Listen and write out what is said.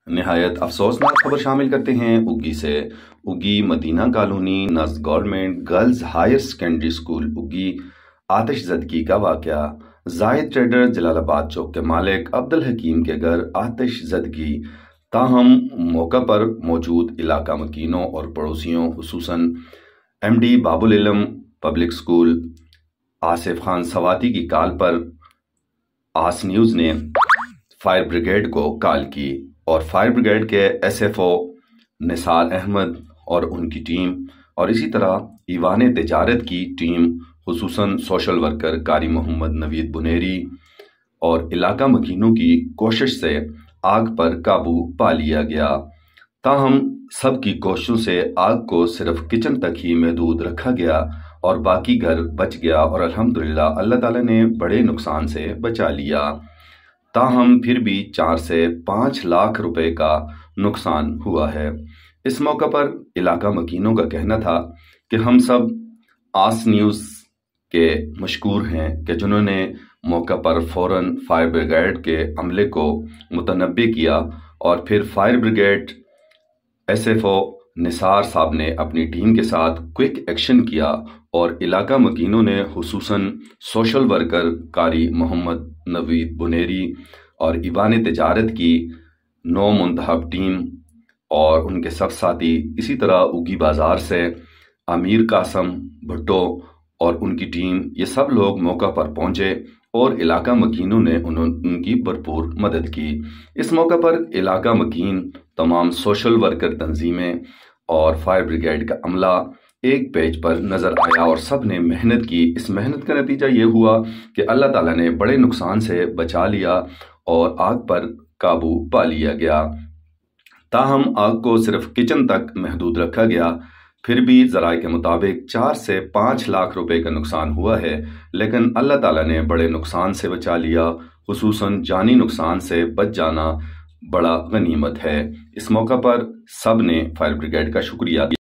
नहायत अफसोसनाक खबर शामिल करते हैं उगी से। उगी मदीना कॉलोनी नज़ government girls higher secondary school उगी आतिशज़दगी का वाक़या। जाहिद ट्रेडर जलालाबाद चौक के मालिक अब्दुल हकीम के घर आतिशज़दगी। ताहम मौका पर मौजूद इलाका मकीनों और पड़ोसियों खुसूसन MD बाबुल इल्म पब्लिक स्कूल आसिफ खान सवाती की कॉल पर आस न्यूज़ ने फायर ब्रिगेड को कॉल की और फायर ब्रिगेड के SFO निसार अहमद और उनकी टीम और इसी तरह ईवान तिजारत की टीम खुसूसन सोशल वर्कर कारी मोहम्मद नवीद बुनेरी और इलाका मकीनों की कोशिश से आग पर काबू पा लिया गया। ताहम सब की कोशिशों से आग को सिर्फ किचन तक ही महदूद रखा गया और बाकी घर बच गया और अल्हम्दुलिल्लाह अल्लाह ताला ने बड़े नुकसान से बचा लिया। ताहम फिर भी 4 से 5 लाख रुपए का नुकसान हुआ है। इस मौका पर इलाका मकीनों का कहना था कि हम सब आस न्यूज़ के मशकूर हैं कि जिन्होंने मौका पर फौरन फायर ब्रिगेड के अमले को मुतनब्बे किया और फिर फायर ब्रिगेड SFO निसार साहब ने अपनी टीम के साथ क्विक एक्शन किया और इलाका मकीनों ने खुसूसन सोशल वर्कर कारी मोहम्मद नवीद बुनेरी और ईवान तिजारत की 9 मुंतखब टीम और उनके सब साथी, इसी तरह उगी बाजार से अमीर कासम भुट्टो और उनकी टीम, ये सब लोग मौका पर पहुंचे और इलाका मकीनों ने उनकी भरपूर मदद की। इस मौका पर इलाका मकीन, तमाम सोशल वर्कर तंजीमें और फायर ब्रिगेड का अमला एक पेज पर नजर आया और सब ने मेहनत की। इस मेहनत का नतीजा ये हुआ कि अल्लाह ताला ने बड़े नुकसान से बचा लिया और आग पर काबू पा लिया गया। ताहम आग को सिर्फ किचन तक महदूद रखा गया। फिर भी ज़राए के मुताबिक 4 से 5 लाख रुपए का नुकसान हुआ है, लेकिन अल्लाह ताला ने बड़े नुकसान से बचा लिया। खुसूसन जानी नुकसान से बच जाना बड़ा गनीमत है। इस मौका पर सब ने फायर ब्रिगेड का शुक्रिया किया।